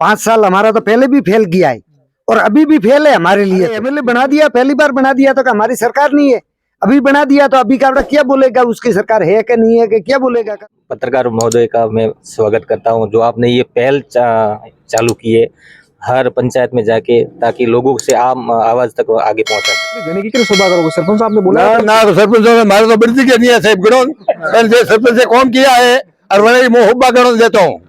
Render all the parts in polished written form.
5 साल हमारा तो पहले भी फेल किया है और अभी भी फेल है हमारे लिए। एमएलए बना दिया, पहली बार बना दिया तो हमारी सरकार नहीं है, अभी बना दिया तो अभी का क्या बोलेगा, उसकी सरकार है कि नहीं है कि क्या बोलेगा। पत्रकार महोदय का मैं स्वागत करता हूं, जो आपने ये पहल चालू की है हर पंचायत में जाके, ताकि लोगों से आम आवाज तक आगे पहुंचा सके। देने की क्या सौदा करोगे? सरपंच साहब ने बोला ना तो सरपंच साहब हमारे तो बढ़ती नहीं है साहब गणों, सरपंच से कौन किया है और वही मैं हुब्बा गणों देता हूँ।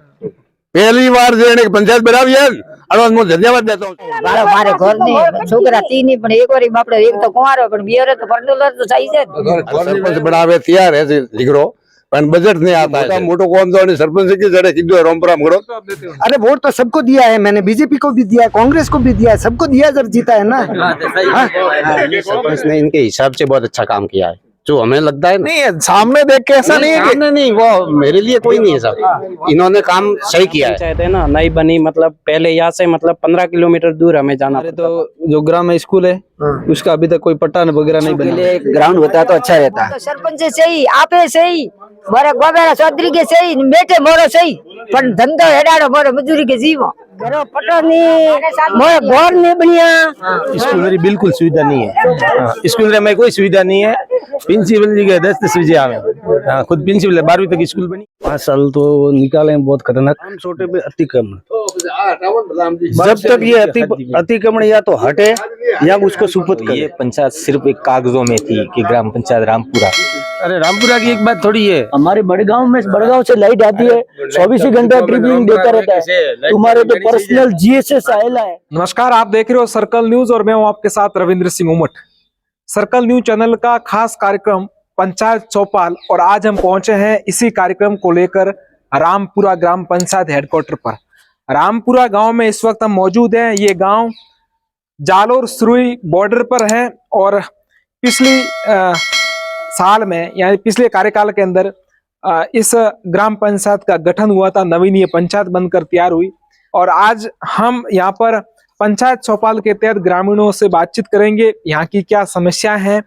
पहली बार जो पंचायत बनावी है और मैं धन्यवाद देता हूँ। मारे घर ने छोकरा तीन पण एक बारी बापड़े एक तो कुंवारो पण बियर तो परडोलर तो सही है। सरपंच बनावे तैयार है दिकरो पण बजट नहीं आता है। मोटो कौन तो सरपंच की जड़े किदो रोमपुराम गणो। अरे वोट तो सबको दिया है मैंने, बीजेपी को भी दिया है, कांग्रेस को भी दिया है, सबको दिया जब जीता है ना। सरपंच ने इनके हिसाब से बहुत अच्छा काम किया है, जो हमें लगता है नहीं है सामने देख के ऐसा नहीं है कि सामने नहीं, वो मेरे लिए कोई नहीं है साहब, इन्होंने काम सही किया है। पंचायत है ना नई बनी, मतलब पहले यहाँ से मतलब 15 किलोमीटर दूर हमें जाना पड़ता था। तो जो ग्राम स्कूल है उसका अभी तक कोई पट्टा वगैरह नहीं बना। ग्राउंड होता तो अच्छा रहता है। तो सरपंच सही आपे सही मारे गोबेरा चौधरी के सही बेटे मोरो सही पण धंधो हेडाड़ो मोरो मजूरी के जीवो घरो पटो नहीं मोरे घर नहीं बनिया। स्कूल में बिल्कुल सुविधा नहीं है, स्कूल में कोई सुविधा नहीं है। प्रिंसिपल जी के 10 सुविधा में खुद प्रिंसिपल 12वीं तक स्कूल बनी। 5 साल तो निकाले बहुत खतरनाक। छोटे पे अतिक्रमण, जब तक ये अतिक्रमण या तो हटे या उसको सुपुर्द करे। ये पंचायत सिर्फ एक कागजों में थी कि ग्राम पंचायत रामपुरा। अरे रामपुरा की एक बात थोड़ी है, हमारे बड़गांव से लाइट आती है, 24 घंटा ट्रिपिंग देता रहता है। तुम्हारे तो पर्सनल जीएसएस आएला है। नमस्कार, आप देख रहे हो सर्कल न्यूज और मैं हूं आपके साथ Ravindra Singh उमट। Circle news channel का खास कार्यक्रम पंचायत चौपाल, और आज हम पहुंचे हैं इसी कार्यक्रम को लेकर रामपुरा ग्राम पंचायत हेडक्वार्टर पर। रामपुरा गांव में इस वक्त हम मौजूद हैं। ये गांव जालोर सुरुई बॉर्डर पर है और पिछली साल में यानी पिछले कार्यकाल के अंदर इस ग्राम पंचायत का गठन हुआ था, नवीन ये पंचायत बनकर तैयार हुई। और आज हम यहाँ पर पंचायत चौपाल के तहत ग्रामीणों से बातचीत करेंगे, यहाँ की क्या समस्याएं हैं,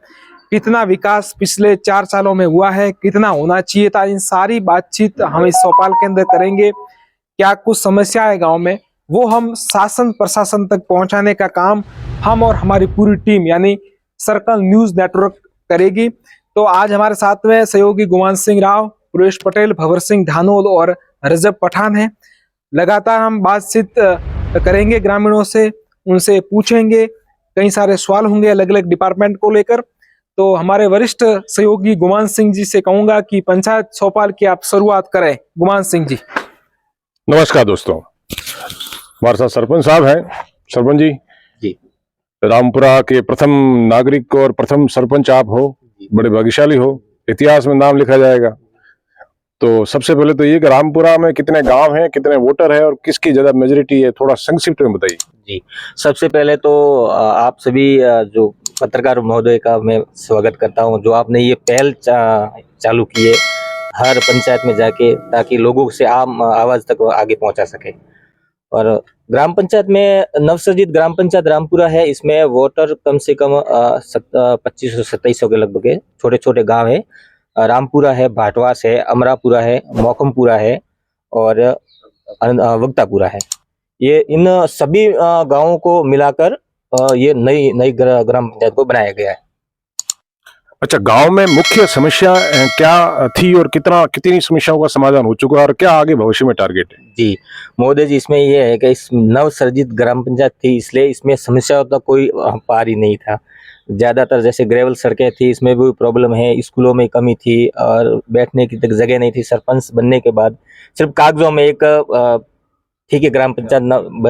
कितना विकास पिछले 4 सालों में हुआ है, कितना होना चाहिए था, इन सारी बातचीत हम इस चौपाल के अंदर करेंगे। क्या कुछ समस्या है गांव में, वो हम शासन प्रशासन तक पहुंचाने का काम हम और हमारी पूरी टीम यानी सर्कल न्यूज नेटवर्क करेगी। तो आज हमारे साथ में सहयोगी गुमान सिंह राव, पुरेश पटेल, भवर सिंह धानोल और रजब पठान हैं। लगातार हम बातचीत करेंगे ग्रामीणों से, उनसे पूछेंगे, कई सारे सवाल होंगे अलग अलग डिपार्टमेंट को लेकर। तो हमारे वरिष्ठ सहयोगी गुमान सिंह जी से कहूंगा कि पंचायत चौपाल की आप शुरुआत करें। गुमान सिंह जी। नमस्कार दोस्तों, हमारे साथ सरपंच साहब हैं। सरपंच जी, रामपुरा के प्रथम नागरिक और प्रथम सरपंच आप हो, बड़े भाग्यशाली हो, इतिहास में नाम लिखा जाएगा। तो सबसे पहले तो ये कि रामपुरा में कितने गांव हैं, कितने वोटर है और किसकी ज्यादा मेजोरिटी है, थोड़ा संक्षिप्त में बताइए। जी, सबसे पहले तो आप सभी जो पत्रकार महोदय का मैं स्वागत करता हूं, जो आपने ये पहल चालू की है हर पंचायत में जाके, ताकि लोगों से आम आवाज तक आगे पहुंचा सके। और ग्राम पंचायत में नवसर्जित ग्राम पंचायत रामपुरा है, इसमें वोटर कम से कम 2500-2700 के लगभग है। छोटे छोटे गांव है, रामपुरा है, भाटवास है, अमरापुरा है, मौकमपुरा है और वक्तापुरा है। ये इन सभी गांवों को मिलाकर ये नई ग्राम पंचायत को बनाया गया है। अच्छा, गांव में मुख्य समस्या क्या थी और कितनी समस्याओं का समाधान हो चुका है और क्या आगे भविष्य में टारगेट है? जी महोदय जी, इसमें ये है कि इस नवसर्जित ग्राम पंचायत थी, इसलिए इसमें समस्याओं का कोई पार ही नहीं था। ज्यादातर जैसे ग्रेवल सड़कें थी, इसमें भी प्रॉब्लम है, स्कूलों में कमी थी और बैठने की तक जगह नहीं थी। सरपंच बनने के बाद सिर्फ कागजों में एक ठीक है ग्राम पंचायत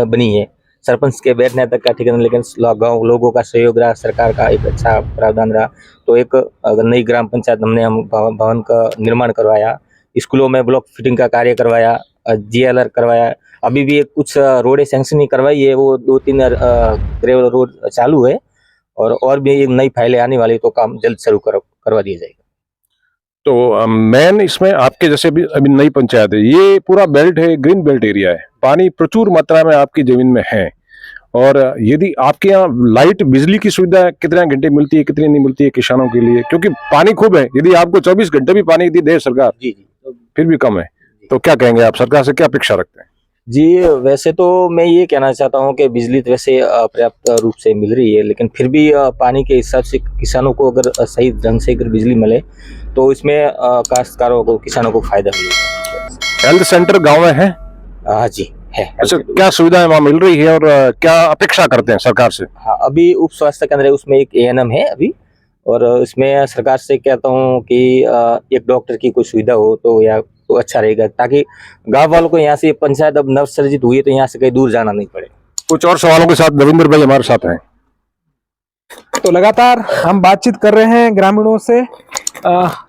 बनी है, सरपंच के बैठने तक का ठीक है, लेकिन गाँव लोगों का सहयोग रहा, सरकार का एक अच्छा प्रावधान रहा, तो एक नई ग्राम पंचायत हम भवन का निर्माण करवाया, स्कूलों में ब्लॉक फिटिंग का कार्य करवाया, GLR करवाया। अभी भी कुछ रोडें सैंक्शन करवाई है, वो 2-3 ग्रेवल रोड चालू है और भी नई फाइलें आने वाली, तो काम जल्द शुरू करवा दिया जाएगा। तो मेन इसमें आपके जैसे अभी नई पंचायत है, ये पूरा बेल्ट है, ग्रीन बेल्ट एरिया है, पानी प्रचुर मात्रा में आपकी जमीन में है। और यदि आपके यहाँ लाइट बिजली की सुविधा कितने घंटे मिलती है, कितनी नहीं मिलती है किसानों के लिए, क्योंकि पानी खूब है, यदि आपको 24 घंटे भी पानी दी दे सरकार फिर भी कम है, तो क्या कहेंगे आप, सरकार से क्या अपेक्षा रखते हैं? जी वैसे तो मैं ये कहना चाहता हूँ कि बिजली तो वैसे पर्याप्त रूप से मिल रही है, लेकिन फिर भी पानी के हिसाब से किसानों को अगर सही ढंग से अगर बिजली मिले तो इसमें काश्तकारों को, किसानों को फायदा मिलेगा। हेल्थ सेंटर गाँव में है? हाँ जी है। अच्छा, क्या सुविधाएं वहाँ मिल रही है और क्या अपेक्षा करते हैं सरकार से? हाँ, अभी उप स्वास्थ्य केंद्र है, उसमें एक ANM है अभी, और इसमें सरकार से कहता हूँ कि एक डॉक्टर की कोई सुविधा हो तो या तो अच्छा रहेगा, ताकि गांव वालों को यहाँ से, पंचायत अब नवसर्जित हुई है तो यहाँ से कहीं दूर जाना नहीं पड़े। कुछ और सवालों के साथ रविंद्र भाई हमारे साथ हैं। तो लगातार हम बातचीत कर रहे हैं ग्रामीणों से,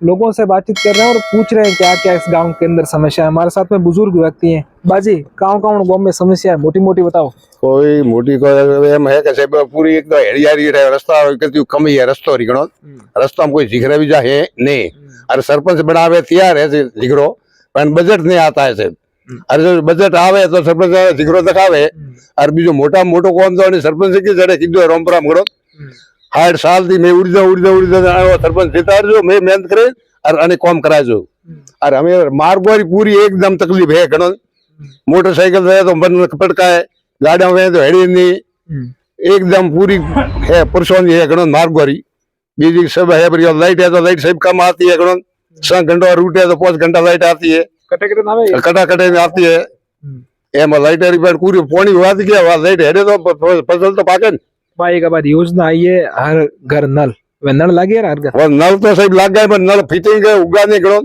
लोगों से बातचीत कर रहे हैं और पूछ रहे हैं क्या क्या इस गांव के अंदर समस्या है। हमारे साथ में बुजुर्ग व्यक्ति हैं। बाजी, गांव में समस्या है, मोटी मोटी बताओ। कोई मोटी को एम है कि साहब पूरी एक हेड़ियारी रहे रास्ता कती कम ही है रस्तो रिगणो रास्ता में कोई जिगरे भी जाए नहीं। अरे सरपंच बनावे तैयार है जिगरो, पर बजट नहीं आता है साहब। अरे जो बजट आवे तो सरपंच जिगरो दिखावे, और बीजो मोटा मोटो कौन तो सरपंच की जड़े कीधो रामपुराम करो 60 साल थी मैं उड़ जाओ सरपंच जीता जो मैं मेहनत करे और अने काम करा जो। और हमें मार्गवारी पूरी एकदम तकलीफ है घणो। मोटरसाइकिल रहे तो बन पटका है, गाड़ियां में तो हेड़ी नहीं, एकदम पूरी है परेशानी है घणो मार्गवारी। बीजी सब है, पर लाइट है तो लाइट सब कम आती है घणो। 6 घंटा रूट है तो 5 घंटा लाइट आती है, कटा कटे में आती है। एम लाइट पूरी पानी हुआ गया, लाइट हेडे तो फसल तो पाके। भाई एक बार योजना आई है हर घर नल, वे नल लगे हर घर? वो नल तो सब लग गए, पर नल फिटिंग उगा नहीं घणो।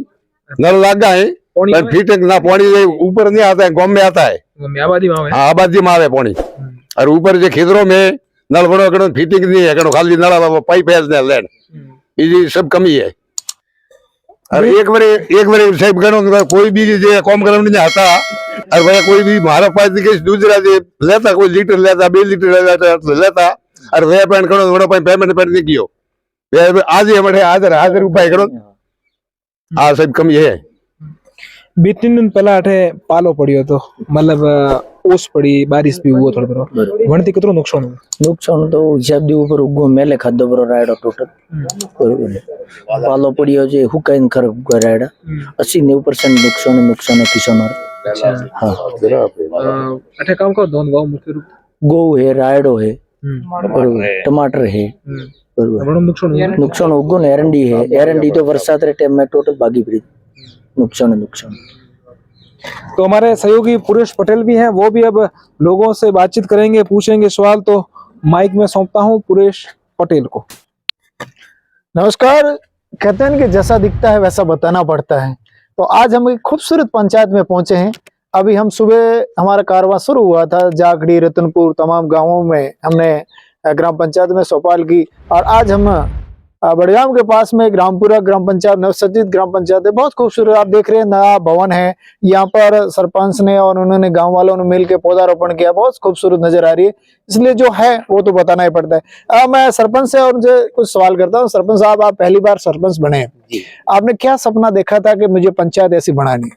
नल लग गए पर फिटिंग ना, पानी ऊपर नहीं आता है, गांव में आता है, आबादी में। हाँ आबादी में आवे पानी। और ऊपर जो खेतरों में नल बनो घणो फिटिंग नहीं है घणो, खाली नल पाइप है लैंड, ये सब कमी है। और एक बार साहब घणो कोई भी जे काम करने नहीं आता, और भाई कोई भी महारा पास दूसरा लेता, कोई लीटर लेता 2 लीटर लेता, और वे पेन करो घणो पेमेंट नहीं कियो, आज ही हमारे 1000 रुपये करो। हाँ सब कमी है। 2-3 दिन पहला अठे पालो पड़ियो तो मतलब ओस पड़ी, बारिश भी हुआ थोड़ा थोड़ा, वणती कितरो नुकसान हुआ? नुकसान तो हिसाब दी ऊपर उगो मेले खादो बरो रायडो टोटल बरोबर पालो पड़ियो जे हुकाइन खर उगो रायडा 80-90% नुकसान है किसानों। अच्छा हाँ अठे काम को दोन गांव मुख्य रूप गो है, रायडो है, बरोबर टमाटर है, बड़ो नुकसान उगो ने एरंडी है। एरंडी तो बरसात रे टाइम में टोटल भागी पड़ी, नुकसान। तो हमारे सहयोगी पुरेश पटेल भी हैं, वो भी अब लोगों से बातचीत करेंगे, पूछेंगे सवाल। तो माइक में सौंपता हूं पुरेश पटेल को। नमस्कार। कहते हैं कि जैसा दिखता है वैसा बताना पड़ता है। तो आज हम एक खूबसूरत पंचायत में पहुंचे हैं। अभी हम सुबह हमारा कारवां शुरू हुआ था, जाखड़ी, रतनपुर, तमाम गांवों में हमने ग्राम पंचायत में सोपाल की, और आज हम बड़गाम के पास में रामपुरा ग्राम पंचायत, नवसर्जित ग्राम पंचायत है। बहुत खूबसूरत, आप देख रहे हैं नया भवन है यहाँ पर, सरपंच ने और उन्होंने गांव वालों ने मिलकर पौधारोपण किया, बहुत खूबसूरत नजर आ रही है। इसलिए जो है वो तो बताना ही पड़ता है। मैं सरपंच से और मुझे कुछ सवाल करता हूँ। सरपंच साहब, आप पहली बार सरपंच बने, आपने क्या सपना देखा था कि मुझे पंचायत ऐसी बनानी?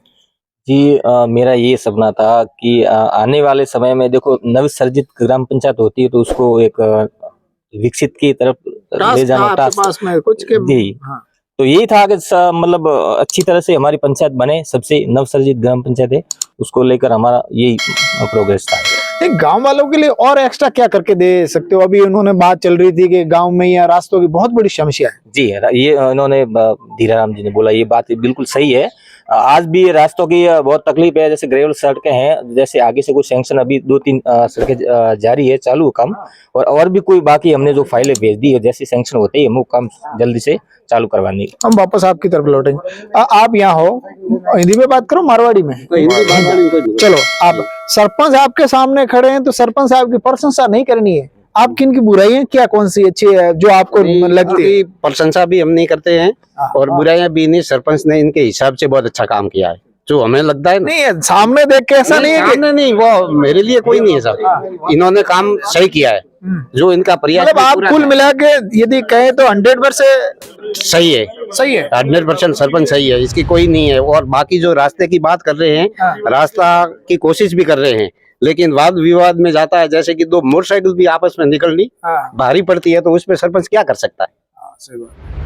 जी मेरा ये सपना था कि आने वाले समय में, देखो नवसर्जित ग्राम पंचायत होती है तो उसको एक विकसित की तरफ ले जाना पास में कुछ के जी। हाँ। तो यही था कि मतलब अच्छी तरह से हमारी पंचायत बने, सबसे नवसर्जित ग्राम पंचायत है, उसको लेकर हमारा यही प्रोग्रेस था। गांव वालों के लिए और एक्स्ट्रा क्या करके दे सकते हो? अभी उन्होंने बात चल रही थी कि गांव में या रास्तों की बहुत बड़ी समस्या है। जी ये इन्होंने धीराराम जी ने बोला, ये बात बिल्कुल सही है। आज भी रास्तों की बहुत तकलीफ है, जैसे ग्रेवल सड़कें हैं, जैसे आगे से कुछ सैंक्शन अभी 2-3 सड़कें जारी है, चालू काम, और भी कोई बाकी हमने जो फाइलें भेज दी है, जैसे सैंक्शन होते ही हम वो काम जल्दी से चालू करवाने। हम वापस आपकी तरफ लौटेंगे। आप यहाँ हो, हिंदी में बात करो मारवाड़ी में? चलो, आप सरपंच आपके सामने खड़े हैं तो सरपंच साहब की प्रशंसा नहीं करनी है। आप किन की बुराइयां क्या कौन सी अच्छी है जो आपको लगती है? प्रशंसा भी हम नहीं करते हैं और बुराइयां भी नहीं। सरपंच ने इनके हिसाब से बहुत अच्छा काम किया है, जो हमें लगता है। नहीं है सामने देख के ऐसा नहीं है कि नहीं, वो मेरे लिए कोई नहीं है साहब, इन्होंने काम सही किया है, जो इनका प्रयास। मतलब आप कुल मिला के यदि कहें तो 100% सही है। 100% सरपंच सही है, इसकी कोई नहीं है। और बाकी जो रास्ते की बात कर रहे हैं, रास्ता की कोशिश भी कर रहे हैं, लेकिन वाद विवाद में जाता है। जैसे कि 2 मोटरसाइकिल भी आपस में निकलनी भारी पड़ती है, तो उसमें सरपंच क्या कर सकता है?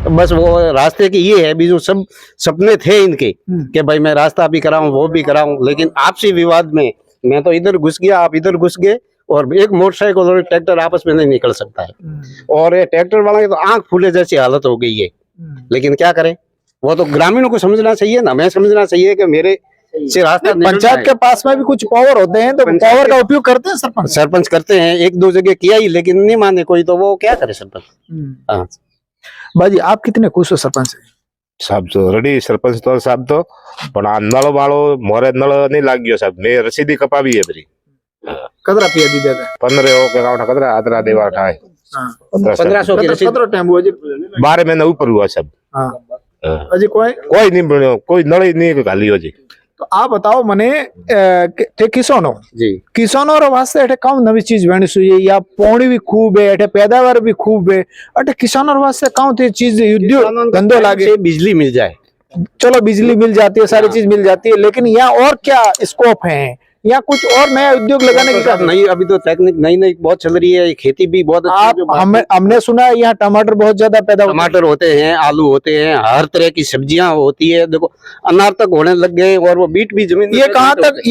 तो बस वो रास्ते की ये है। भी जो सब सपने थे इनके कि भाई मैं रास्ता भी कराऊं, वो भी कराऊं, लेकिन आपसी विवाद में मैं तो इधर घुस गया, आप इधर घुस गए, और एक मोटरसाइकिल और एक ट्रैक्टर आपस में नहीं निकल सकता है। और ये ट्रैक्टर वाला की तो आंख फूले जैसी हालत हो गई है। लेकिन क्या करें, वो तो ग्रामीणों को समझना चाहिए ना, मैं समझना चाहिए कि मेरे से रास्ता पंचायत के पास में भी कुछ पावर होते हैं, तो पावर का उपयोग करते हैं सरपंच। सरपंच करते हैं, एक दो जगह किया ही, लेकिन नहीं माने कोई, तो वो क्या करे सरपंच। हाँ बाजी, आप कितने खुश हो सरपंच से? साहब जो रेडी सरपंच तो साहब तो पण आ नळ वाळो मोरे नळ नहीं लाग्यो साहब, मैं रसीदी कपावी है बरी कतरा पिया दी देता 15 हो के काउंट कतरा आदरा देवा ठाए 1500 की रसीद। 15 टाइम हुआ जी। 12 महीना ऊपर हुआ साहब। हाँ अजी कोई नहीं बन्यो, कोई नळ ही नहीं गाली हो जी। तो आप बताओ मने थे किसानो जी, किसानों रो वास्ते एटे काम नवी चीज बनी सुई है, या पौड़ी भी खूब है, एटे पैदावार भी खूब है, अटे किसानों रो वास्ते काम थे चीज उद्योग धंधो लागे। बिजली मिल जाए, चलो बिजली मिल जाती है, सारी चीज मिल जाती है, लेकिन यहाँ और क्या स्कोप है, या कुछ और नया उद्योग लगाने की क्या? नहीं, अभी तो टेक्निक नई नई बहुत चल रही है, खेती भी बहुत अच्छी है। हमने सुना है यहाँ टमाटर बहुत ज्यादा पैदा होते हैं। टमाटर होते हैं, आलू होते हैं, हर तरह की सब्जियां होती है। देखो अनार तक होने लग गए, और वो बीट भी जमीन। ये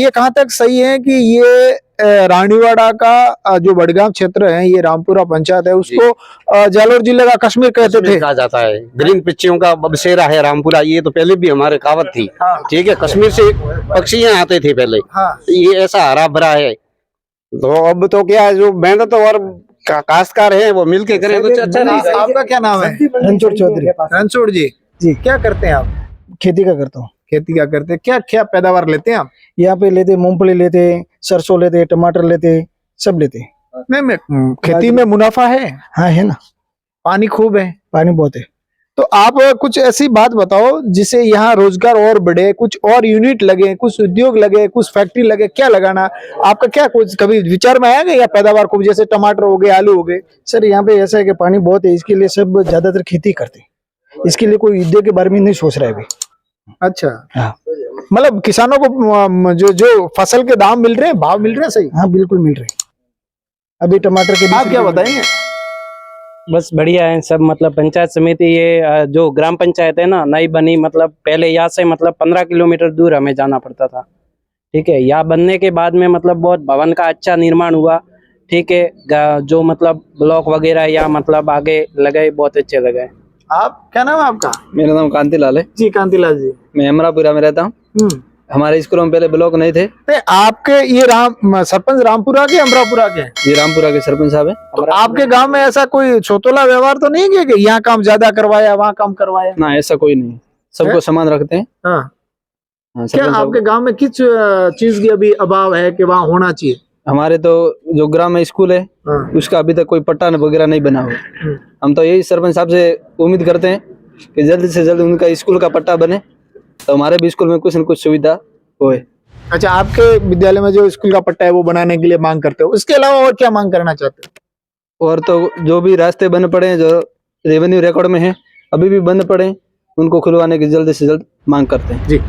कहाँ तक सही है कि ये रानीवाड़ा का जो बड़गाम क्षेत्र है, ये रामपुरा पंचायत है, उसको जालोर जिले का कश्मीर कहते थे, कहा जाता है। ग्रीन पक्षियों का बसेरा है रामपुरा, ये तो पहले भी हमारे कहावत थी। ठीक है, कश्मीर से पक्षी यहाँ आते थे पहले। ये ऐसा हरा भरा है, तो अब तो क्या है, जो मेहनत और काश्तकार है वो मिलके करें तो अच्छा नहीं। आपका क्या नाम है? रणछोड़ चौधरी। रणछोड़ जी, क्या करते हैं आप? खेती का करता हूँ। खेती का करते हैं, क्या क्या पैदावार लेते हैं आप? यहाँ पे लेते मूंगफली लेते, सरसों लेते, टमाटर लेते, सब लेते। नहीं, खेती में मुनाफा है? हाँ है ना, पानी खूब है? पानी बहुत है। तो आप कुछ ऐसी बात बताओ जिससे यहाँ रोजगार और बढ़े, कुछ और यूनिट लगे, कुछ उद्योग लगे, कुछ फैक्ट्री लगे, क्या लगाना आपका, क्या कुछ कभी विचार में आया या पैदावार खूब, जैसे टमाटर हो गए, आलू हो गए? सर यहाँ पे ऐसा है कि पानी बहुत है, इसके लिए सब ज्यादातर खेती करते हैं, इसके लिए कोई उद्योग के बारे में नहीं सोच रहा है अभी। अच्छा, हाँ, मतलब किसानों को जो फसल के दाम मिल रहे हैं, भाव मिल रहे हैं सही? हाँ बिल्कुल मिल रहे हैं। अभी टमाटर के आप क्या बताएंगे? बस बढ़िया है सब। मतलब पंचायत समिति, ये जो ग्राम पंचायत है ना, नई बनी, मतलब पहले यहाँ से मतलब 15 किलोमीटर दूर हमें जाना पड़ता था। ठीक है, यहाँ बनने के बाद में मतलब बहुत भवन का अच्छा निर्माण हुआ। ठीक है, जो मतलब ब्लॉक वगैरह या मतलब आगे लगे, बहुत अच्छे लगे। आप क्या नाम है आपका? मेरा नाम कांतिलाल है जी। कांतिलाल जी, मैं अमरापुरा में रहता हूँ। हमारे स्कूलों में पहले ब्लॉक नहीं थे। आपके ये सरपंच रामपुरा के अमरापुरा के? ये रामपुरा के सरपंच साहब है। तो आपके गांव में ऐसा कोई छोटोला व्यवहार तो नहीं है कि यहाँ काम ज्यादा करवाया, वहाँ काम करवाया? ना, ऐसा कोई नहीं, सबको समान रखते हैं। हाँ। हाँ, क्या आपके गांव में किस चीज की अभी अभाव है कि वहाँ होना चाहिए? हमारे तो जो ग्राम में स्कूल है, उसका अभी तक कोई पट्टा वगैरह नहीं बना हुआ। हम तो यही सरपंच साहब से उम्मीद करते हैं कि जल्द से जल्द उनका स्कूल का पट्टा बने, तो हमारे भी स्कूल में कुछ न कुछ सुविधा होए। अच्छा, आपके विद्यालय में जो स्कूल का पट्टा है वो बनाने के लिए मांग करते हो, उसके अलावा और क्या मांग करना चाहते हो? और तो जो भी रास्ते बंद पड़े हैं, जो रेवेन्यू रिकॉर्ड में है अभी भी बंद पड़े हैं, उनको खुलवाने की जल्द से जल्द मांग करते हैं जी।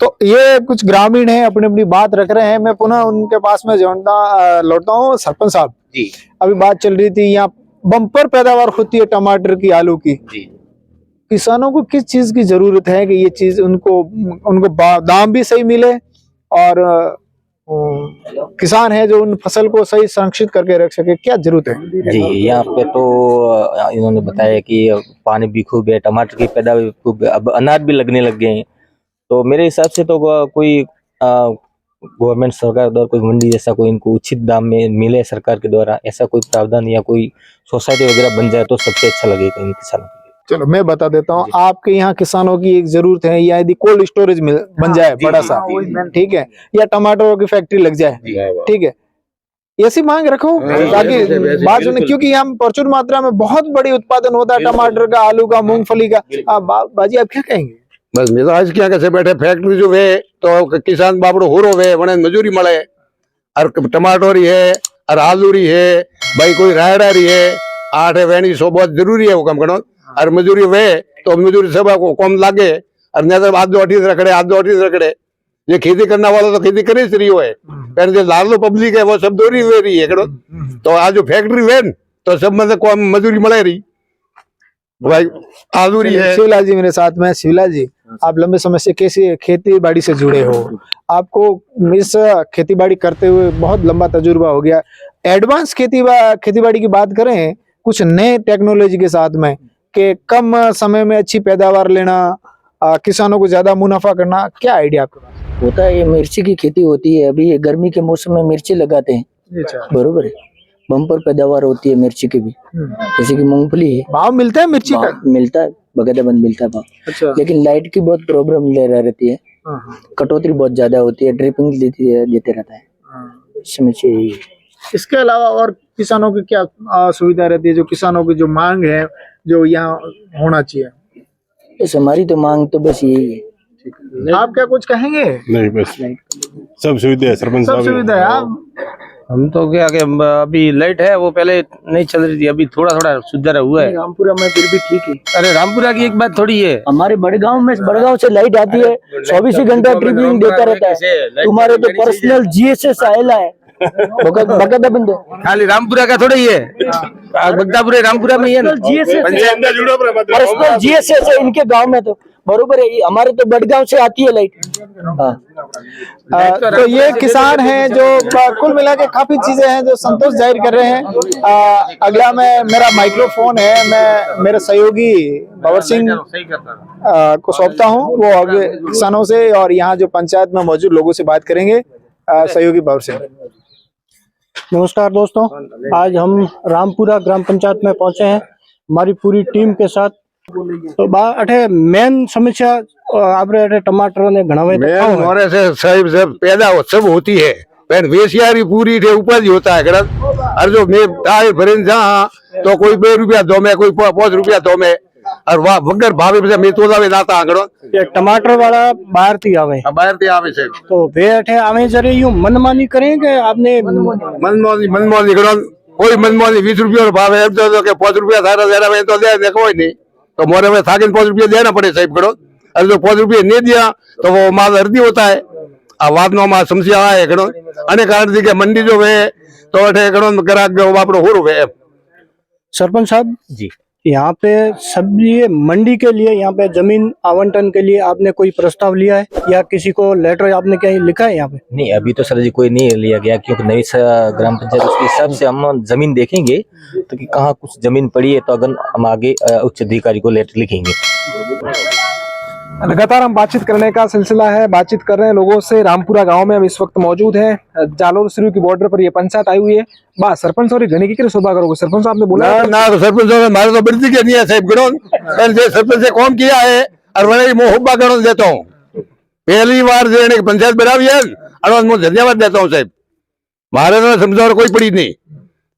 तो ये कुछ ग्रामीण हैं, अपनी अपनी बात रख रहे हैं, मैं पुनः उनके पास में लौटता हूँ। सरपंच साहब जी, अभी बात चल रही थी, यहाँ बम्पर पैदावार होती है टमाटर की, आलू की। जी, किसानों को किस चीज की जरूरत है कि ये चीज उनको दाम भी सही मिले, और किसान है जो उन फसल को सही संरक्षित करके रख सके, क्या जरूरत है? जी, यहाँ पे तो इन्होंने बताया कि पानी भी खूब है, टमाटर की पैदावार भी खूब है, अब अनाज भी लगने लग गए हैं। तो मेरे हिसाब से तो कोई गवर्नमेंट सरकार द्वारा कोई मंडी जैसा कोई इनको उचित दाम में मिले सरकार के द्वारा, ऐसा कोई प्रावधान या कोई सोसाइटी वगैरह बन जाए तो सबसे अच्छा लगेगा इन किसानों के लिए। चलो मैं बता देता हूँ, आपके यहाँ किसानों की एक जरूरत है, या यदि कोल्ड स्टोरेज बन जाए बड़ा सा, ठीक है, या टमाटरों की फैक्ट्री लग जाए, ठीक है, ऐसी मांग रखो ताकि बात सुने, क्योंकि यहाँ प्रचुर मात्रा में बहुत बड़ी उत्पादन होता है टमाटर का, आलू का, मूंगफली का। बाजी आप क्या कहेंगे? बस मैं तो आज क्या कैसे बैठे फैक्ट्री जो है तो किसान बापड़ो हो रो वे वने मजूरी मळे, और टमाटो री है और आलू री है, भाई कोई रायडा री है, 8 वेणी 100 बहुत जरूरी है वो काम करो, और मजूरी वे तो मजूरी सब को कम लागे, और न तो आधो 28 रखड़े, आधो 28 रखड़े। ये खेती करने वाला तो खेती करे रही है, पर जो लालो पब्लिक है वो सब दोरी वे रही है करो। तो आज जो फैक्ट्री वे तो सब मतलब कम मजूरी मळे रही। भाई आलूरी है। शिवलाल जी मेरे साथ में। शिवलाल जी, आप लंबे समय से कैसे खेती बाड़ी से जुड़े हो? आपको इस खेती बाड़ी करते हुए बहुत लंबा तजुर्बा हो गया। एडवांस खेती बाड़ी की बात करें कुछ नए टेक्नोलॉजी के साथ में, कि कम समय में अच्छी पैदावार लेना, किसानों को ज्यादा मुनाफा करना, क्या आइडिया आपके पास? होता है, ये मिर्ची की खेती होती है। अभी ये गर्मी के मौसम में मिर्ची लगाते हैं, बरोबर है। बम्पर पैदावार होती है मिर्ची की भी, जैसे कि मूंगफली है। भाव मिलता है मिर्ची का? मिलता है, बगैरबंद मिलता है भाव। अच्छा। लेकिन लाइट की बहुत प्रॉब्लम ले रहती है, कटौती बहुत ज्यादा होती है, ड्रिपिंग देते रहता है, समझिए यही है। इसके अलावा और किसानों की क्या सुविधा रहती है, जो किसानों की जो मांग है, जो यहाँ होना चाहिए? बस हमारी तो मांग तो बस यही है। आप क्या कुछ कहेंगे? नहीं, बस सब सुविधा है सरपंच सब साहब। सुविधा है। आप हम तो क्या कि अभी लाइट है, वो पहले नहीं चल रही थी, अभी थोड़ा थोड़ा सुधार हुआ है। रामपुरा में फिर भी ठीक है। अरे रामपुरा की एक बात थोड़ी है, हमारे बड़गांव से लाइट आती है, 24 घंटा ड्रिपिंग देता रहता है। तुम्हारे तो पर्सनल जीएसएस आएला है, बकायदा बंद है। खाली रामपुरा का थोड़ा ही है, बगदापुरा रामपुरा में ही है ना। पर्सनल जीएसएस है इनके गांव में, तो बरोबर है। हमारे तो बड़गांव से आती है लाइट। तो ये किसान हैं जो कुल मिला के काफी चीजें हैं जो संतोष जाहिर कर रहे हैं। अगला में मेरा माइक्रोफोन है, मैं मेरे सहयोगी बाबर सिंह को सौंपता हूं। वो आगे किसानों से और यहाँ जो पंचायत में मौजूद लोगों से बात करेंगे। सहयोगी बाबर सिंह। नमस्कार दोस्तों, आज हम रामपुरा ग्राम पंचायत में पहुंचे हैं हमारी पूरी टीम के साथ। तो अठे मेन समस्या आपरे अठे टमाटरों ने घना मोरे से सब पैदा सब होती है, पर वेशियारी पूरी थे उपज होता है गलत। और जो मैं टायर भरे जहाँ तो कोई 2 रुपया दो में, कोई 5 रुपया दो में, और वाह वगर भावे से मैं तो जावे नाता आंगड़ो। ये टमाटर वाला बाहर थी आवे से तो वे अठे आवे जरे यूं मनमानी करेंगे आपने? मनमोहनी गड़ो, कोई मनमोहनी 20 रुपया भाव है तो 5 रुपया थारा जरा में तो दे कोई नहीं, तो मोरे में था 5 रुपया देना पड़े साहब करो। अरे जो 5 रुपया नहीं दिया तो वो माल अर्दी होता है। आवाज नो माल समस्या है करो, अने कारण थी के मंडी जो है तो अठे करो ग्राहक जो आपरो हो रुपए। सरपंच साहब जी, यहाँ पे सब्जी मंडी के लिए, यहाँ पे जमीन आवंटन के लिए आपने कोई प्रस्ताव लिया है या किसी को लेटर आपने कहीं लिखा है यहाँ पे? नहीं अभी तो सर जी कोई नहीं लिया गया, क्योंकि नई ग्राम पंचायत उसके हिसाब से हम जमीन देखेंगे तो कि कहाँ कुछ जमीन पड़ी है तो अगर हम आगे उच्च अधिकारी को लेटर लिखेंगे। लगातार हम बातचीत करने का सिलसिला है, बातचीत कर रहे हैं लोगों से। रामपुरा गांव में हम इस वक्त मौजूद हैं। जालोर सिरू की बॉर्डर पर ये पंचायत आई हुई है। बा सरपंच और घने की शोभा करोगे? सरपंच साहब ने बोला ना तो सरपंच साहब हमारे तो बढ़ती के नहीं है साहब गणों, सरपंच से कौन किया है और मैंने मोहब्बा गणों देता हूँ। पहली बार जो पंचायत बनावी है और मैं धन्यवाद देता हूँ साहब। हमारे तो समझो और कोई पड़ी नहीं,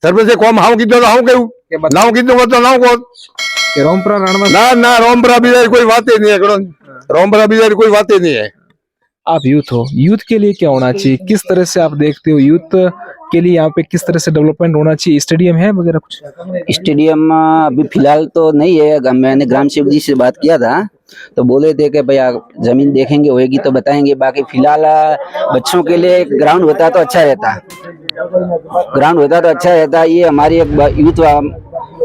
सरपंच से कौन हाउ की तो हाउ कहूँ नाव की तो नाव कौन रामपुरा ना रामपुरा भी कोई बात ही नहीं है गणों, रामपुरा भी कोई बात ही नहीं है। आप यूथ हो, यूथ के लिए क्या होना चाहिए, किस तरह से आप देखते हो यूथ के लिए यहाँ पे किस तरह से डेवलपमेंट होना चाहिए? स्टेडियम है वगैरह कुछ? स्टेडियम अभी फिलहाल तो नहीं है। मैंने ग्राम सेवक जी से बात किया था तो बोले थे कि भैया जमीन देखेंगे, होएगी तो बताएंगे। बाकी फिलहाल बच्चों के लिए ग्राउंड होता तो अच्छा रहता, ग्राउंड होता तो अच्छा रहता। ये हमारी एक यूथ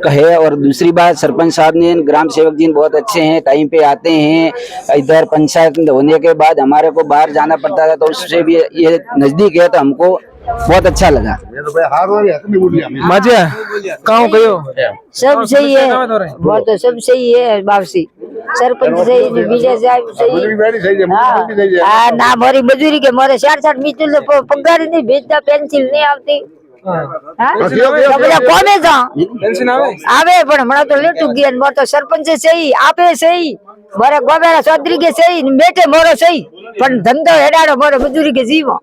का है। और दूसरी बात, सरपंच साहब ने, ग्राम सेवक जी बहुत अच्छे हैं, टाइम पे आते हैं। इधर पंचायत होने के बाद हमारे को बाहर जाना पड़ता था, तो उससे भी ये नजदीक है तो हमको बहुत अच्छा लगा। मजा कहाँ कहो? सब सही है, वो तो सब सही है। वापसी सरपंच सही, विजय साहब सही। हाँ ना मोरी मजूरी के मोरे 60 मीटर पगार नहीं भेजता, पेंसिल नहीं आती। कोने था आवे पण हमारा तो लेट गया। मोर तो सरपंच सही, आपे सही, मोरे गोबेरा चौधरी के सही, बेटे मोरो सही, पण धंधो हेडाड़ो मोरे मजूरी के जीवो।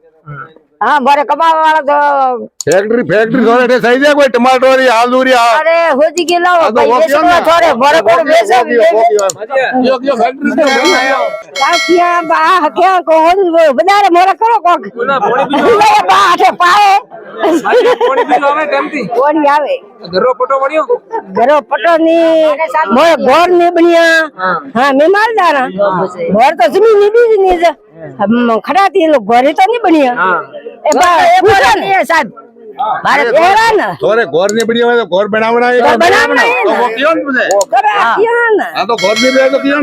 हाँ मोरे कमावा वाला तो फैक्ट्री थोड़े सही है, कोई टमाटर या आलू या अरे होजी के लाओ भाई बेचना थोड़े मोरे को बेचो क्या किया बा क्या को हो बनारे मोरे करो को ले बा आठे पाए कोनी आवे घरो पटो नी मोरे घर नहीं बनिया। हाँ मैं मालदार घर तो जमीन नहीं दी नहीं हम खड़ा थी लोग, घर तो नहीं बनिया। साहब मारे बेरा ना थोड़े घोर नहीं बढ़िया है तो घोर बनावना है तो बनावना है तो ना। वो क्यों तुझे किया ना हां तो घोर नहीं बने तो क्यों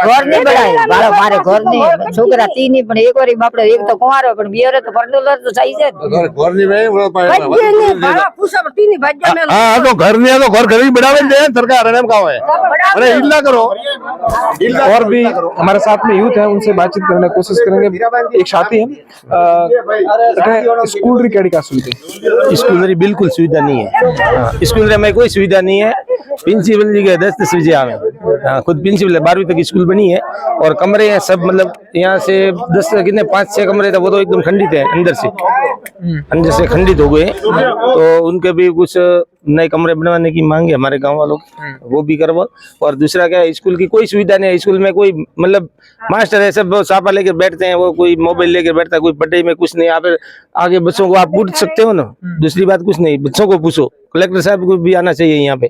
घर नहीं बनाए मारो मारे घर नहीं छोकरा तीन ही पण एक वारी बापड़े एक तो कुंवारो पण बियर तो परडोलर तो सही से घोर नहीं बने वो बच्चे ने बड़ा पूछा पर तीन ही बच्चे में हां तो घर नहीं है तो घर घर ही बनावे दे सरकार ने कहा है अरे इल्ला करो और भी हमारे साथ में यूथ है, उनसे बातचीत करने की कोशिश करेंगे। एक साथी है स्कूल री केड़ी का सुविधा स्कूल री बिल्कुल सुविधा नहीं है। स्कूल में कोई सुविधा नहीं है। प्रिंसिपल जी के 10 बजे आवे। खुद प्रिंसिपल है, 12वीं तक स्कूल बनी है और कमरे हैं सब, मतलब यहाँ से 10 कितने 5-6 कमरे थे वो तो एकदम खंडित है, अंदर से खंडित हो गए। तो उनके भी कुछ नए कमरे बनवाने की मांग है हमारे गांव वालों की, वो भी करवाओ। और दूसरा क्या है, स्कूल की कोई सुविधा नहीं है। स्कूल में कोई मतलब मास्टर है सब सापा लेकर बैठते हैं, वो कोई मोबाइल लेकर बैठता है, कोई पढ़ाई में कुछ नहीं। आप आगे बच्चों को आप पूछ सकते हो ना, दूसरी बात कुछ नहीं, बच्चों को पूछो। कलेक्टर साहब को भी आना चाहिए यहाँ पे,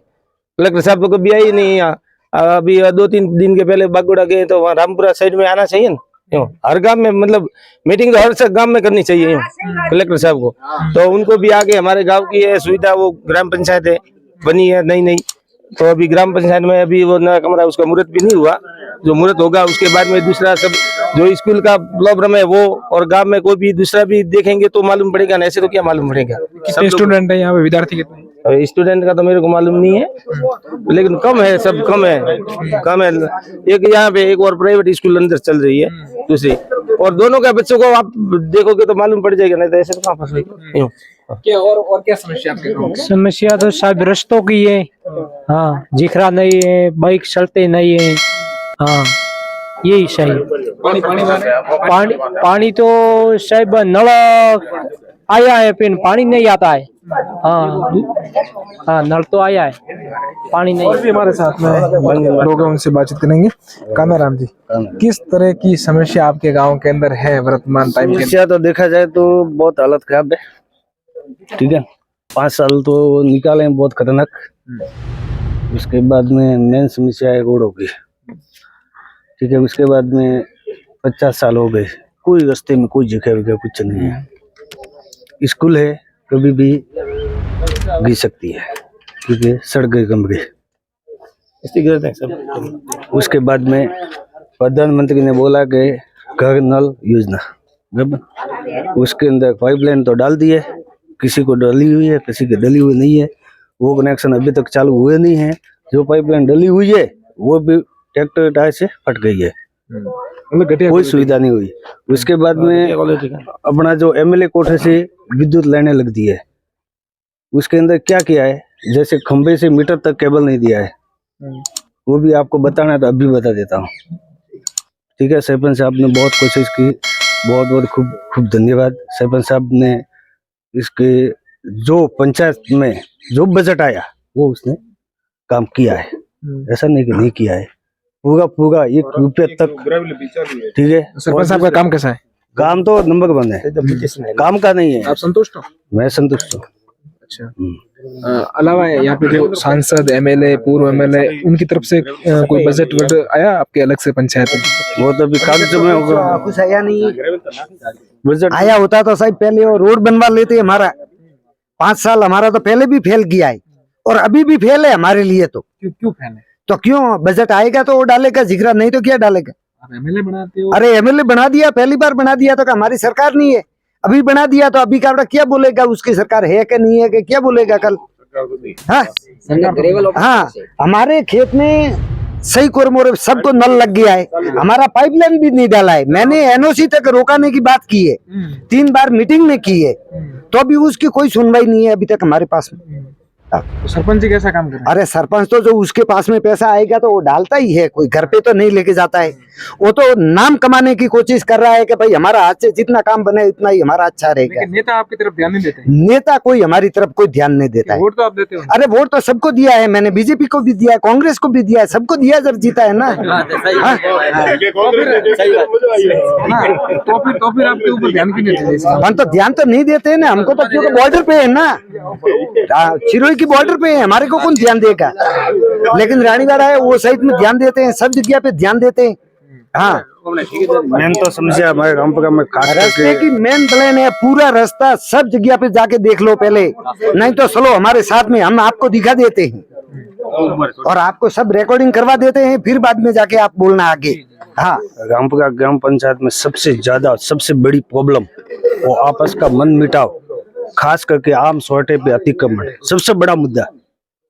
कलेक्टर साहब को कभी आई नहीं यहाँ। अभी 2-3 दिन के पहले बागुड़ा गए तो वहाँ रामपुरा साइड में आना चाहिए ना। हर गांव में मतलब मीटिंग तो हर गांव में करनी चाहिए कलेक्टर साहब को। तो उनको भी आगे हमारे गांव की है सुविधा, वो ग्राम पंचायत है बनी है नई, तो अभी ग्राम पंचायत में अभी वो नया कमरा उसका मुहूर्त भी नहीं हुआ। जो मुहूर्त होगा उसके बाद में दूसरा सब जो स्कूल का प्रॉब्लम है वो, और गांव में कोई भी दूसरा भी देखेंगे तो मालूम पड़ेगा ना, ऐसे तो क्या मालूम पड़ेगा। कितने स्टूडेंट है यहाँ पे, विद्यार्थी कितने? स्टूडेंट का तो मेरे को मालूम नहीं है, लेकिन कम है, सब कम है। एक यहाँ पे एक और प्राइवेट स्कूल अंदर चल रही है दूसरी, और दोनों का बच्चों को आप देखोगे तो मालूम पड़ जाएगा, नहीं तो ऐसे तो कहाँ फंसेगा। क्या और क्या समस्या आपके गाँव में? समस्या तो शायद रस्तों की है, हाँ, जिखरा नहीं है, बाइक चलते नहीं है, हाँ, यही सही। पानी तो शायद नल आया है, फिर पानी नहीं आता है। हाँ, नल तो आया है, पानी नहीं। और भी हमारे साथ में लोग हैं, उनसे बातचीत करेंगे। कामेराम जी, किस तरह की समस्या आपके गांव के अंदर है वर्तमान टाइम के? समस्या तो देखा जाए तो बहुत हालत खराब है, ठीक है। 5 साल तो निकाले हैं बहुत खतरनाक। उसके बाद में मेन समस्या है रोडों की, ठीक है। उसके बाद में 50 साल हो गए, कोई रास्ते में कोई जगह कुछ नहीं है। स्कूल है, कभी भी गिर सकती है, ठीक है, सड़क गए कमरे इसकी गिरते हैं सब। उसके बाद में प्रधानमंत्री ने बोला कि घर नल योजना, उसके अंदर पाइपलाइन तो डाल दी है, किसी को डली हुई है, किसी की डली हुई नहीं है। वो कनेक्शन अभी तक चालू हुए नहीं है। जो पाइपलाइन डली हुई है वो भी ट्रैक्टर टायर से फट गई है, कोई सुविधा नहीं हुई। उसके बाद में अपना जो एमएलए कोठे से विद्युत लाइनें लग दी है, उसके अंदर क्या किया है, जैसे खंबे से मीटर तक केबल नहीं दिया है, वो भी आपको बताना है तो अभी बता देता हूँ, ठीक है। सरपंच साहब ने बहुत कोशिश की, बहुत खूब धन्यवाद। सरपंच साहब ने इसके जो पंचायत में जो बजट आया वो उसने काम किया है, ऐसा नहीं कि नहीं किया है, पूरा 1 रुपये तक, ठीक है। सरपंच साहब का काम कैसा है? काम तो नंबर 1 है, काम का नहीं है। आप संतुष्ट हो? मैं संतुष्ट हूँ। अच्छा, अलावा यहाँ पे जो सांसद, एमएलए, पूर्व एमएलए, उनकी तरफ से कोई बजट आया आपके अलग से पंचायत में? वो तो अभी कागजों में होगा, कुछ आया नहीं। बजट आया होता तो साहब पहले वो रोड बनवा लेते। हमारा 5 साल हमारा तो पहले भी फेल किया है और अभी भी फेल है हमारे लिए। तो क्यों फेल है? तो क्यों, बजट आएगा तो वो डालेगा जिगरा, नहीं तो क्या डालेगा। आप एमएलए बनाते हो? अरे एमएलए बना दिया, पहली बार बना दिया तो हमारी सरकार नहीं है, अभी बना दिया तो अभी का क्या बोलेगा, उसकी सरकार है कि नहीं है कि क्या बोलेगा कल। हाँ, हमारे खेत में सही कोरमोरे सबको नल लग गया है, हमारा पाइपलाइन भी नहीं डाला है। मैंने एनओसी तक रोकाने की बात की है, 3 बार मीटिंग में की है, तो अभी उसकी कोई सुनवाई नहीं है अभी तक हमारे पास में। तो सरपंच जी कैसा काम कर रहे हैं? अरे सरपंच तो जो उसके पास में पैसा आएगा तो वो डालता ही है, कोई घर पे तो नहीं लेके जाता है। वो तो नाम कमाने की कोशिश कर रहा है कि भाई हमारा हाथ से जितना काम बने उतना ही हमारा अच्छा रहेगा। लेकिन नेता आपकी तरफ ध्यान नहीं देते? नेता कोई हमारी तरफ कोई ध्यान नहीं देता है। वोट तो आप देते हो? अरे वोट तो सबको दिया है मैंने, बीजेपी को भी दिया है, कांग्रेस को भी दिया है, सबको दिया जब जीता है ना। तो फिर आपके ऊपर ध्यान क्यों नहीं देते? हम तो ध्यान तो नहीं देते ना, हमको तो क्योंकि बॉर्डर पे है ना, चिरोई की बॉर्डर पे है, हमारे को कौन ध्यान देगा। लेकिन रानीवाड़ा है वो साइड में ध्यान देते हैं, सब जगह पे ध्यान देते हैं। हाँ, मेन तो समस्या हमारे रामपुरा में खास रास्ते की मेन प्लान है, पूरा रास्ता सब जगह पे जाके देख लो पहले, नहीं तो चलो हमारे साथ में, हम आपको दिखा देते हैं और आपको सब रिकॉर्डिंग करवा देते हैं, फिर बाद में जाके आप बोलना आगे। हाँ, रामपुरा ग्राम पंचायत में सबसे ज्यादा सबसे बड़ी प्रॉब्लम वो आपस का मन मिटाव, खास करके आम सोटे पे अतिक्रमण सबसे बड़ा मुद्दा,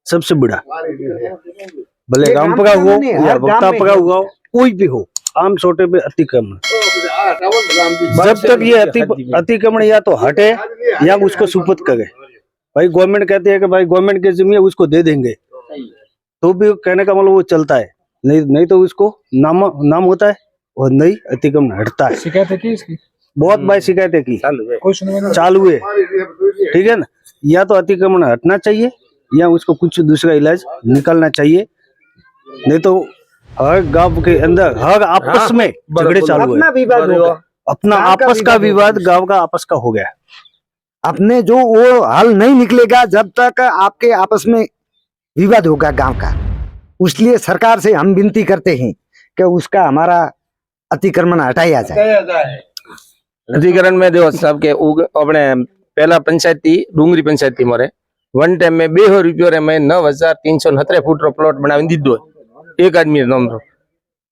सबसे बड़ा। भले रामपुरा हो या भक्तापुरा हुआ हो, कोई भी हो, आम सोटे पे अतिक्रमण, जब तक ये अतिक्रमण या तो हटे या उसको सुपुर्द करे। भाई गवर्नमेंट कहती है कि भाई गवर्नमेंट की जमीन उसको दे देंगे, तो भी कहने का मतलब वो चलता है, नहीं तो उसको नाम होता है और नहीं अतिक्रमण हटता है। शिकायत है कि इसकी बहुत बार शिकायतें की, कोई सुनवाई चालू है, ठीक है ना। या तो अतिक्रमण हटना चाहिए या उसको कुछ दूसरा इलाज निकलना चाहिए, नहीं तो हर गांव के अंदर हर आपस में झगड़े चालू है, अपना आपस का विवाद गांव का आपस का हो गया। अपने जो वो हल नहीं निकलेगा जब तक आपके आपस में विवाद होगा गांव का, इसलिए सरकार से हम विनती करते हैं कि उसका हमारा अतिक्रमण हटाया जाए। अधिकरण में जो सबके अपने पहला पंचायत थी डूंगरी पंचायत थी मोरे वन टाइम में 200 रुपये रे मैं 9,369 फूट रो प्लॉट बनावी दीधो एक आदमी नाम रो,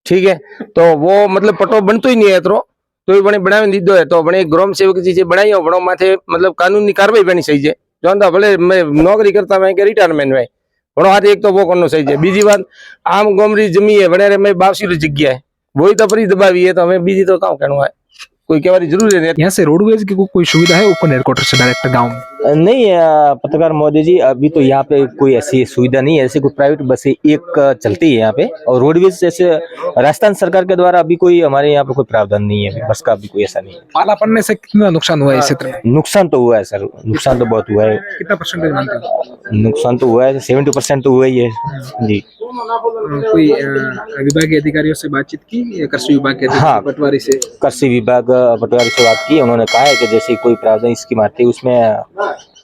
ठीक है। तो वो मतलब पटो बनतो ही नहीं है तो ही बने बनावी दीधो है, तो बने ग्राम सेवक जी बनाई हो बनो माथे मतलब कानूनी कार्रवाई बनी सही है। जो भले मैं नौकरी करता मैं रिटायरमेंट में बनो आज एक तो वो करना सही है। बीजी बात आम गोमरी जमी है बने मैं 82 जग्या है, वही तो परी दबावी है, तो हमें बीजी तो काम करना है, कोई कहवारी जरूरी नहीं। यहाँ से रोडवेज की कोई सुविधा है ओपन हेडक्वार्टर से डायरेक्ट गांव में? नहीं पत्रकार महोदय जी, अभी तो यहाँ पे कोई ऐसी सुविधा नहीं है, ऐसे कोई प्राइवेट बसें एक चलती है यहाँ पे, और रोडवेज जैसे राजस्थान सरकार के द्वारा अभी कोई हमारे यहाँ पे कोई प्रावधान नहीं है, बस का अभी कोई ऐसा नहीं है। पाला पड़ने से कितना नुकसान हुआ है इस क्षेत्र में? नुकसान तो हुआ है सर, नुकसान तो बहुत हुआ है। कितना परसेंटेज मानते हो? नुकसान तो हुआ है 70% तो हुआ ही है जी। कोई विभागीय अधिकारियों से बातचीत की, कृषि विभाग के हाँ, पटवारी से? कृषि विभाग पटवारी से बात की, उन्होंने कहा है कि जैसे कोई प्रावधान स्कीम आती है उसमें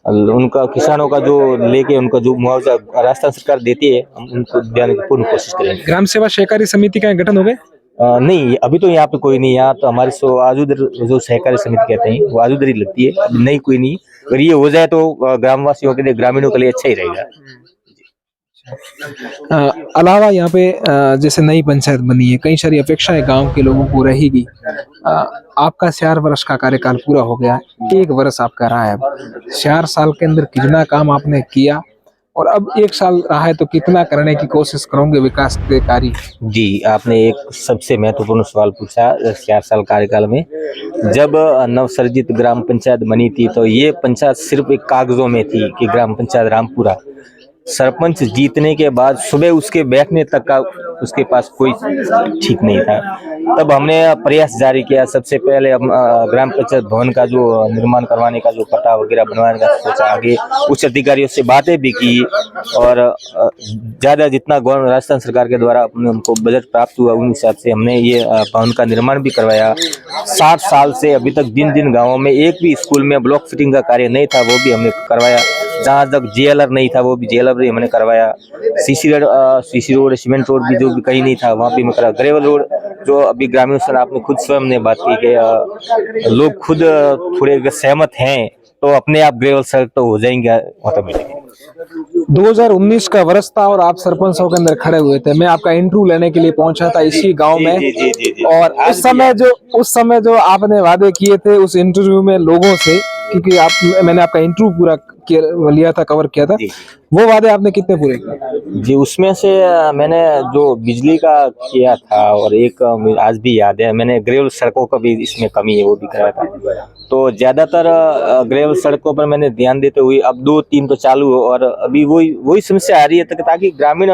उनका किसानों का जो लेके उनका जो मुआवजा राजस्थान सरकार देती है हम उनको देने की पूर्ण कोशिश करेंगे। ग्राम सेवा सहकारी समिति का गठन हो गए? नहीं, अभी तो यहाँ पे कोई नहीं, यहाँ तो हमारी आजुदर जो सहकारी समिति कहते हैं वो आजुदरी लगती है, अभी नहीं कोई नहीं। अगर ये हो जाए तो ग्रामवासियों के लिए ग्रामीणों के लिए अच्छा ही रहेगा। अलावा यहाँ पे जैसे नई पंचायत बनी है, कई सारी अपेक्षाएं गांव के लोगों को रहेगी। आपका 4 वर्ष का कार्यकाल पूरा हो गया, 1 वर्ष आपका रहा है, 4 साल के अंदर कितना काम आपने किया और अब 1 साल रहा है तो कितना करने की कोशिश करोगे विकास के कार्य? जी, आपने एक सबसे महत्वपूर्ण सवाल पूछा। 4 साल कार्यकाल में जब नवसर्जित ग्राम पंचायत बनी थी तो ये पंचायत सिर्फ एक कागजों में थी कि ग्राम पंचायत रामपुरा। सरपंच जीतने के बाद सुबह उसके बैठने तक का उसके पास कोई ठीक नहीं था। तब हमने प्रयास जारी किया। सबसे पहले हम ग्राम पंचायत भवन का जो निर्माण करवाने का जो पट्टा वगैरह बनवाने का सोचा, आगे उच्च अधिकारियों से बातें भी की और ज्यादा जितना राजस्थान सरकार के द्वारा उनको बजट प्राप्त हुआ उन हिसाब से हमने ये भवन का निर्माण भी करवाया। 60 साल से अभी तक जिन गाँवों में एक भी स्कूल में ब्लॉक फिटिंग का कार्य नहीं था वो भी हमने करवाया। जहाँ तक JLR नहीं था वो भी JLR भी हमने करवाया। सीसी रोड सीमेंट रोड भी जो भी कहीं नहीं था वहाँ भी मैं करवाया। ग्रेवल रोड जो अभी ग्रामीणों से आपने खुद स्वयं ने बात की कि लोग खुद थोड़े सहमत हैं तो अपने आप ग्रेवल सड़क तो हो जाएंगे ऑटोमेटिक। 2019 का वर्ष था और आप सरपंचों के अंदर खड़े हुए थे। मैं आपका इंटरव्यू लेने के लिए पहुंचा था इसी गांव में। जी। और उस समय जो आपने वादे किए थे उस इंटरव्यू में लोगों से, क्योंकि मैंने आपका इंटरव्यू पूरा लिया था, कवर किया था, वो वादे आपने कितने पूरे किए? जी, उसमें से मैंने जो बिजली का किया था और एक आज भी याद है मैंने ग्रेवल सड़कों का भी इसमें कमी है वो भी कराया था। तो ज्यादातर ग्रेवल सड़कों पर मैंने ध्यान देते हुए अब 2-3 तो चालू हो और अभी वही समस्या आ रही है ताकि ग्रामीण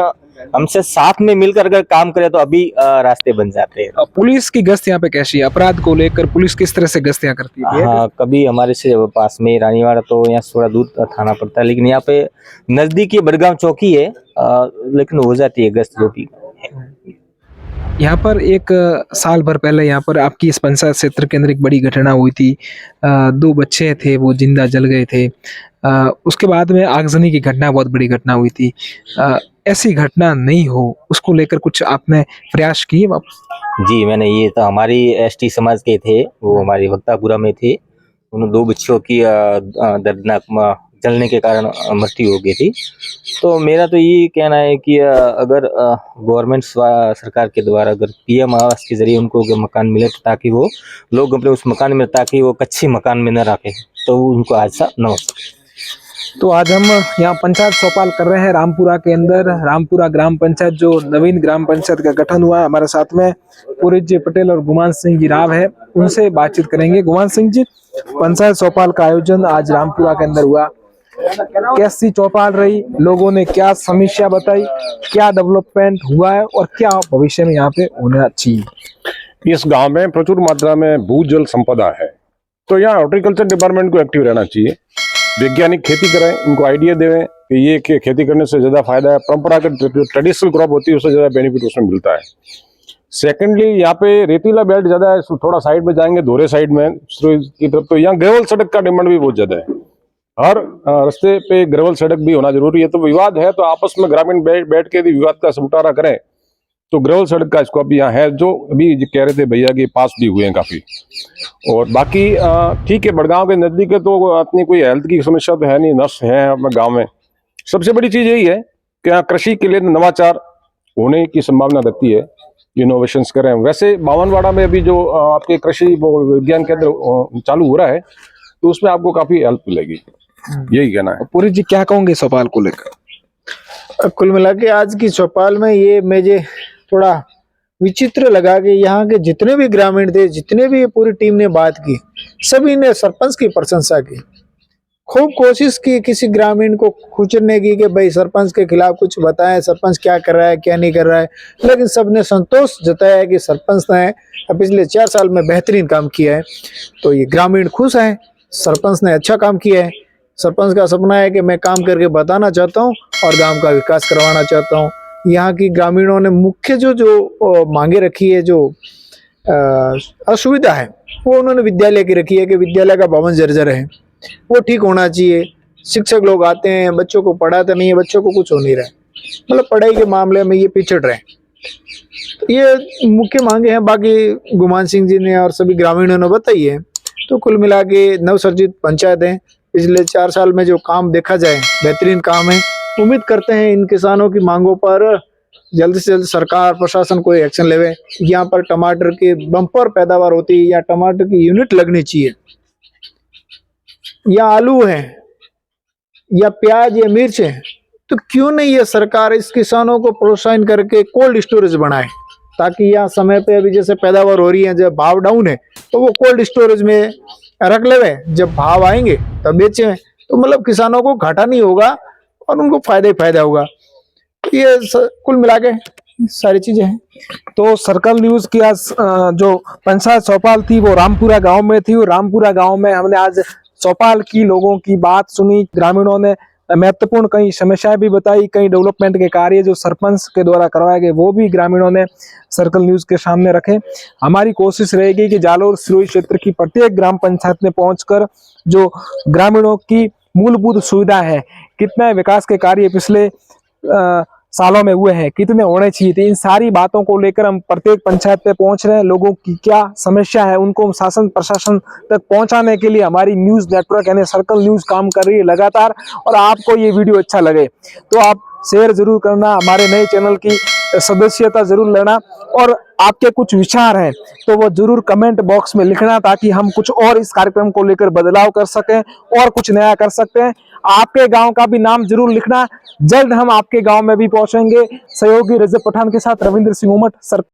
हमसे साथ में मिलकर अगर काम करे तो अभी रास्ते बन जाते हैं। पुलिस की गश्त यहाँ पे कैसी है? अपराध को लेकर पुलिस किस तरह से गश्तियाँ करती है? हाँ, कभी हमारे से पास में रानीवाड़ा तो यहाँ थोड़ा दूर थाना पड़ता है, लेकिन यहाँ पे नजदीकी बड़गांव चौकी है, लेकिन हो जाती है गश्त जो भी है। यहाँ पर एक साल भर पहले यहाँ पर आपकी इस पंचायत क्षेत्र के अंदर एक बड़ी घटना हुई थी। 2 बच्चे थे वो जिंदा जल गए थे। उसके बाद में आगजनी की घटना, बहुत बड़ी घटना हुई थी। ऐसी घटना नहीं हो उसको लेकर कुछ आपने प्रयास किए? जी, मैंने ये तो हमारी एसटी समाज के थे, वो हमारे भक्तापुरा में थे। उन 2 बच्चों की दर्दनाक जलने के कारण मृत्यु हो गई थी। तो मेरा तो ये कहना है कि अगर गवर्नमेंट सरकार के द्वारा अगर पीएम आवास के जरिए उनको मकान मिले ताकि वो लोग अपने उस मकान में, ताकि वो कच्चे मकान में न रखें तो उनको हादसा न हो सके। तो आज हम यहाँ पंचायत चौपाल कर रहे हैं रामपुरा के अंदर। रामपुरा ग्राम पंचायत जो नवीन ग्राम पंचायत का गठन हुआ है, हमारे साथ में पुरीत पटेल और गुमान सिंह जी राव है, उनसे बातचीत करेंगे। गुमान सिंह जी, पंचायत चौपाल का आयोजन आज रामपुरा के अंदर हुआ, कैसी चौपाल रही? लोगों ने क्या समस्या बताई, क्या डेवलपमेंट हुआ है और क्या भविष्य में यहाँ पे होना चाहिए? इस गांव में प्रचुर मात्रा में भूजल संपदा है, तो यहाँ हॉर्टिकल्चर डिपार्टमेंट को एक्टिव रहना चाहिए। वैज्ञानिक खेती करें, उनको आइडिया देवें कि ये खेती करने से ज्यादा फायदा है। परंपरागत ट्रेडिशनल क्रॉप होती है उससे ज्यादा बेनिफिट उसमें मिलता है। सेकेंडली, यहाँ पे रेतीला बेल्ट ज्यादा है, थोड़ा साइड में जाएंगे धोरे साइड में की तरफ, तो यहाँ ग्रेवल सड़क का डिमांड भी बहुत ज्यादा है। हर रास्ते पे ग्रेवल सड़क भी होना जरूरी है। तो विवाद है तो आपस में ग्रामीण बैठ के यदि विवाद का निपटारा करें तो ग्रेवल सड़क का स्कोप यहाँ है, जो अभी कह रहे थे भैया कि पास भी हुए हैं काफी। और बाकी ठीक है, बड़गांव के नजदीक है तो अपनी कोई हेल्थ की समस्या तो है नहीं, नर्स है अपने गांव में। सबसे बड़ी चीज यही है कि यहाँ कृषि के लिए नवाचार होने की संभावना रहती है, इनोवेशंस करें। वैसे बावनवाड़ा में अभी जो आपके कृषि विज्ञान केंद्र चालू हो रहा है तो उसमें आपको काफी हेल्प मिलेगी, यही कहना है। पुरीत जी, क्या कहोगे चौपाल को लेकर? कुल मिला के आज की चौपाल में ये मुझे थोड़ा विचित्र लगा कि यहाँ के जितने भी ग्रामीण थे, जितने भी पूरी टीम ने बात की, सभी ने सरपंच की प्रशंसा की। खूब कोशिश की किसी ग्रामीण को खुचरने की कि भाई सरपंच के खिलाफ कुछ बताएं, सरपंच क्या कर रहा है क्या नहीं कर रहा है, लेकिन सबने संतोष जताया कि सरपंच ने पिछले 4 साल में बेहतरीन काम किया है। तो ये ग्रामीण खुश हैं, सरपंच ने अच्छा काम किया है। सरपंच का सपना है कि मैं काम करके बताना चाहता हूँ और गांव का विकास करवाना चाहता हूँ। यहाँ की ग्रामीणों ने मुख्य जो मांगे रखी है, जो असुविधा है, वो उन्होंने विद्यालय की रखी है कि विद्यालय का भवन जर्जर है, वो ठीक होना चाहिए। शिक्षक लोग आते हैं, बच्चों को पढ़ाते नहीं है, बच्चों को कुछ हो नहीं रहा है, मतलब पढ़ाई के मामले में ये पिछड़ रहे हैं। ये मुख्य मांगे हैं। बाकी गुमान सिंह जी ने और सभी ग्रामीणों ने बताई है। तो कुल मिला के नवसर्जित पंचायत है, पिछले 4 साल में जो काम देखा जाए बेहतरीन काम है। उम्मीद करते हैं इन किसानों की मांगों पर जल्द से जल्द सरकार प्रशासन कोई एक्शन लेवे। यहाँ पर टमाटर की बम्पर पैदावार होती है या टमाटर की यूनिट लगनी चाहिए, या आलू है या प्याज या मिर्च है, तो क्यों नहीं ये सरकार इस किसानों को प्रोत्साहन करके कोल्ड स्टोरेज बनाए, ताकि यहाँ समय पे अभी जैसे पैदावार हो रही है, जब भाव डाउन है तो वो कोल्ड स्टोरेज में रख लेवे, जब भाव आएंगे तब बेचे। तो मतलब किसानों को घाटा नहीं होगा और उनको फायदा ही फायदा होगा। ये कुल मिला के सारी चीजें हैं। तो सर्कल न्यूज की आज जो पंचायत चौपाल थी वो रामपुरा गांव में थी, और रामपुरा गांव में हमने आज चौपाल की लोगों की बात सुनी। ग्रामीणों ने महत्वपूर्ण कई समस्याएं भी बताई, कई डेवलपमेंट के कार्य जो सरपंच के द्वारा करवाए गए वो भी ग्रामीणों ने सर्कल न्यूज के सामने रखे। हमारी कोशिश रहेगी कि जालोर सिरोही क्षेत्र की प्रत्येक ग्राम पंचायत में पहुंचकर जो ग्रामीणों की मूलभूत सुविधा है, कितने विकास के कार्य पिछले सालों में हुए हैं, कितने होने चाहिए थे, इन सारी बातों को लेकर हम प्रत्येक पंचायत पे पहुंच रहे हैं। लोगों की क्या समस्या है उनको शासन प्रशासन तक पहुंचाने के लिए हमारी न्यूज नेटवर्क यानी सर्कल न्यूज काम कर रही है लगातार। और आपको ये वीडियो अच्छा लगे तो आप शेयर जरूर करना, हमारे नए चैनल की सदस्यता जरूर लेना, और आपके कुछ विचार हैं तो वो जरूर कमेंट बॉक्स में लिखना, ताकि हम कुछ और इस कार्यक्रम को लेकर बदलाव कर सकें और कुछ नया कर सकते हैं। आपके गांव का भी नाम जरूर लिखना, जल्द हम आपके गांव में भी पहुंचेंगे। सहयोगी रजब पठान के साथ रविंद्र सिंह उमट,